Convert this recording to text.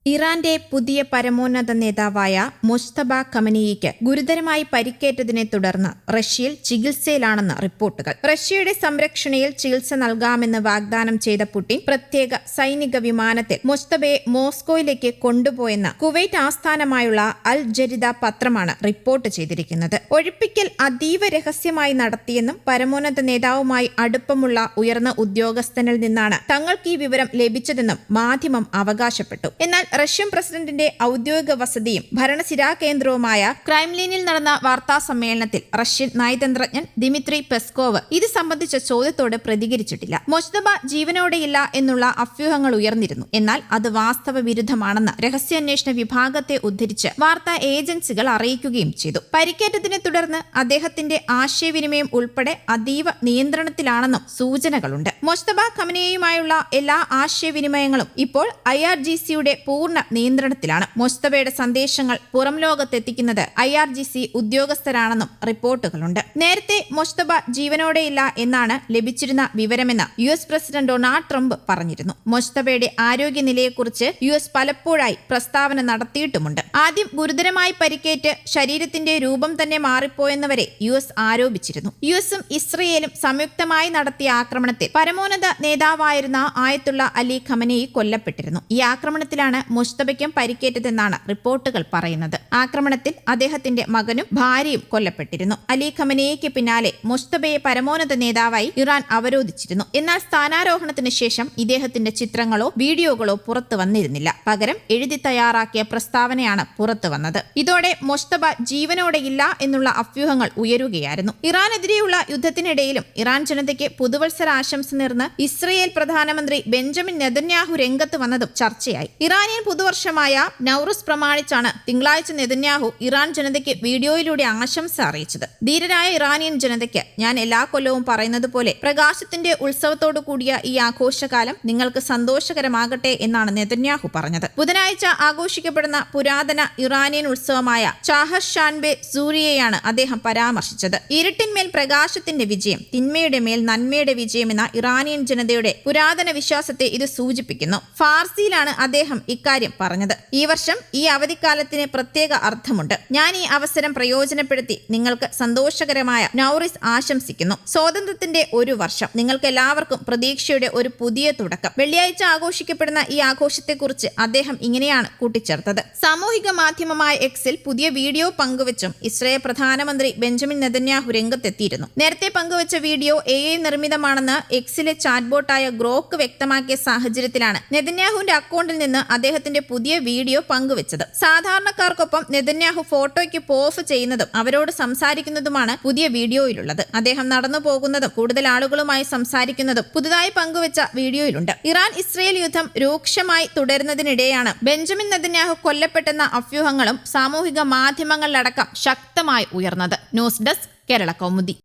ഇറാന്റെ പുതിയ പരമോന്നത നേതാവായ മുജ്തബ ഖമനേയിക്ക് ഗുരുതരമായി പരിക്കേറ്റതിനെ തുടർന്ന് റഷ്യയിൽ ചികിത്സയിലാണെന്ന് റിപ്പോർട്ടുകൾ. റഷ്യയുടെ സംരക്ഷണയിൽ ചികിത്സ നൽകാമെന്ന് വാഗ്ദാനം ചെയ്ത പുടിൻ പ്രത്യേക സൈനിക വിമാനത്തിൽ മുജ്തബയെ മോസ്കോയിലേക്ക് കൊണ്ടുപോയെന്ന് കുവൈറ്റ് ആസ്ഥാനമായുള്ള അൽ ജരിദ പത്രമാണ് റിപ്പോർട്ട് ചെയ്തിരിക്കുന്നത്. ഒഴിപ്പിക്കൽ അതീവ രഹസ്യമായി നടത്തിയെന്നും പരമോന്നത നേതാവുമായി അടുപ്പമുള്ള ഉയർന്ന ഉദ്യോഗസ്ഥനിൽ നിന്നാണ് തങ്ങൾക്ക് ഈ വിവരം ലഭിച്ചതെന്നും മാധ്യമം അവകാശപ്പെട്ടു. എന്നാൽ റഷ്യൻ പ്രസിഡന്റിന്റെ ഔദ്യോഗിക വസതിയും ഭരണസിരാ കേന്ദ്രവുമായ ക്രൈംലിനിൽ നടന്ന വാർത്താ സമ്മേളനത്തിൽ റഷ്യൻ നയതന്ത്രജ്ഞൻ ദിമിത്രി പെസ്കോവ് ഇത് സംബന്ധിച്ച ചോദ്യത്തോട് പ്രതികരിച്ചിട്ടില്ല. മുജ്തബ ജീവനോടെയില്ല എന്നുള്ള അഭ്യൂഹങ്ങൾ ഉയർന്നിരുന്നു. എന്നാൽ അത് വാസ്തവ വിരുദ്ധമാണെന്ന് രഹസ്യാന്വേഷണ വിഭാഗത്തെ ഉദ്ധരിച്ച് വാർത്താ ഏജൻസികൾ അറിയിക്കുകയും ചെയ്തു. പരിക്കേറ്റതിനെ തുടർന്ന് അദ്ദേഹത്തിന്റെ ആശയവിനിമയം ഉൾപ്പെടെ അതീവ നിയന്ത്രണത്തിലാണെന്നും സൂചനകളുണ്ട്. മുജ്തബ ഖമനേയിയുമായുള്ള എല്ലാ ആശയവിനിമയങ്ങളും ഇപ്പോൾ IRGCയുടെ പൂർണ്ണ നിയന്ത്രണത്തിലാണ്. മുജ്തബയുടെ സന്ദേശങ്ങൾ പുറം ലോകത്തെത്തിക്കുന്നത് IRGC ഉദ്യോഗസ്ഥരാണെന്നും റിപ്പോർട്ടുകളുണ്ട്. നേരത്തെ മുജ്തബ ജീവനോടെയില്ല എന്നാണ് ലഭിച്ചിരുന്ന വിവരമെന്ന് US പ്രസിഡന്റ് ഡൊണാൾഡ് ട്രംപ് പറഞ്ഞിരുന്നു. മുജ്തബയുടെ ആരോഗ്യനിലയെക്കുറിച്ച് US പലപ്പോഴായി പ്രസ്താവന നടത്തിയിട്ടുമുണ്ട്. ആദ്യം ഗുരുതരമായി പരിക്കേറ്റ് ശരീരത്തിന്റെ രൂപം തന്നെ മാറിപ്പോയെന്നവരെ US ആരോപിച്ചിരുന്നു. USഉം ഇസ്രയേലും സംയുക്തമായി നടത്തിയ ആക്രമണത്തിൽ പരമോന്നത നേതാവായിരുന്ന ആയത്തുള്ള അലി ഖമനേയി കൊല്ലപ്പെട്ടിരുന്നു. ഈ ആക്രമണത്തിലാണ് മുജ്തബയ്ക്കും പരിക്കേറ്റതെന്നാണ് റിപ്പോർട്ടുകൾ പറയുന്നത്. ആക്രമണത്തിൽ അദ്ദേഹത്തിന്റെ മകനും ഭാര്യയും കൊല്ലപ്പെട്ടിരുന്നു. അലി ഖമനേയിക്ക് പിന്നാലെ മുജ്തബയെ പരമോന്നത നേതാവായി ഇറാൻ അവരോധിച്ചിരുന്നു. എന്നാൽ സ്ഥാനാരോഹണത്തിന് ശേഷം ഇദ്ദേഹത്തിന്റെ ചിത്രങ്ങളോ വീഡിയോകളോ പുറത്തു വന്നിരുന്നില്ല. പകരം എഴുതി തയ്യാറാക്കിയ പ്രസ്താവനയാണ് പുറത്തു വന്നത്. ഇതോടെ മുജ്തബ ജീവനോടെയില്ല എന്നുള്ള അഭ്യൂഹങ്ങൾ ഉയരുകയായിരുന്നു. ഇറാനെതിരെയുള്ള യുദ്ധത്തിനിടയിലും ഇറാൻ ജനതയ്ക്ക് പുതുവത്സര ആശംസ നേർന്ന് ഇസ്രയേൽ പ്രധാനമന്ത്രി ബെഞ്ചമിൻ നെതന്യാഹു രംഗത്ത് വന്നതും ചർച്ചയായി. ഇറാനിയൻ പുതുവർഷമായ നൗറൂസ് പ്രമാണിച്ചാണ് തിങ്കളാഴ്ച നെതന്യാഹു ഇറാൻ ജനതയ്ക്ക് വീഡിയോയിലൂടെ ആശംസ അറിയിച്ചത്. ധീരരായ ഇറാനിയൻ ജനതയ്ക്ക് ഞാൻ എല്ലാ കൊല്ലവും പറയുന്നത് പോലെ പ്രകാശത്തിന്റെ ഉത്സവത്തോടു കൂടിയ ഈ ആഘോഷകാലം നിങ്ങൾക്ക് സന്തോഷകരമാകട്ടെ എന്നാണ് നെതന്യാഹു പറഞ്ഞത്. ബുധനാഴ്ച ആഘോഷിക്കപ്പെടുന്ന പുരാതന ഇറാനിയൻ ഉത്സവമായ ചാഹസ് ഷാൻബെ സൂരിയെയാണ് അദ്ദേഹം പരാമർശിച്ചത്. ഇരുട്ടിന്മേൽ പ്രകാശത്തിന്റെ വിജയം, തിന്മയുടെ മേൽ നന്മയുടെ വിജയം എന്ന ഇറാനിയൻ ജനതയുടെ പുരാതന വിശ്വാസത്തെ ഇത് സൂചിപ്പിക്കുന്നു. ഫാർസിയിലാണ് അദ്ദേഹം ഇക്കാര്യം പറഞ്ഞത്. ഈ വർഷം ഈ അവധിക്കാലത്തിന് പ്രത്യേക അർത്ഥമുണ്ട്. ഞാൻ ഈ അവസരം പ്രയോജനപ്പെടുത്തി നിങ്ങൾക്ക് സന്തോഷകരമായ നൗറൂസ് ആശംസിക്കുന്നു. സ്വാതന്ത്ര്യത്തിന്റെ ഒരു വർഷം, നിങ്ങൾക്ക് എല്ലാവർക്കും പ്രതീക്ഷയുടെ ഒരു പുതിയ തുടക്കം. വെള്ളിയാഴ്ച ആഘോഷിക്കപ്പെടുന്ന ഈ ആഘോഷത്തെക്കുറിച്ച് അദ്ദേഹം ഇങ്ങനെയാണ് കൂട്ടിച്ചേർത്തത്. സാമൂഹിക മാധ്യമമായ എക്സിൽ പുതിയ വീഡിയോ പങ്കുവച്ചും ഇസ്രായേൽ പ്രധാനമന്ത്രി ബെഞ്ചമിൻ നെതന്യാഹു രംഗത്തെത്തിയിരുന്നു. നേരത്തെ പങ്കുവച്ച വീഡിയോ AI നിർമ്മിതമാണെന്ന് എക്സിലെ ചാറ്റ്ബോട്ടായ ഗ്രോക്ക് വ്യക്തമാക്കിയ സാഹചര്യത്തിലാണ് നെതന്യാഹുവിന്റെ അക്കൗണ്ടിൽ നിന്ന് അദ്ദേഹത്തിന്റെ പുതിയ വീഡിയോ പങ്കുവച്ചത്. സാധാരണക്കാർക്കൊപ്പം നെതന്യാഹു ഫോട്ടോയ്ക്ക് പോസ് ചെയ്യുന്നതും അവരോട് സംസാരിക്കുന്നതുമാണ് പുതിയ വീഡിയോയിലുള്ളത്. അദ്ദേഹം നടന്നു പോകുന്നതും കൂടുതൽ ആളുകളുമായി സംസാരിക്കുന്നതും പുതുതായി പങ്കുവച്ച വീഡിയോയിലുണ്ട്. ഇറാൻ ഇസ്രയേൽ യുദ്ധം രൂക്ഷമായി തുടരുന്നതിനിടെയാണ് ബെഞ്ചമിൻ നെതന്യാഹു കൊല്ലപ്പെട്ടെന്ന അഭ്യൂഹങ്ങളും സാമൂഹിക മാധ്യമങ്ങളിലടക്കം ശക്തമായി ഉയർന്നത്. News desk, Kerala Kaumudi.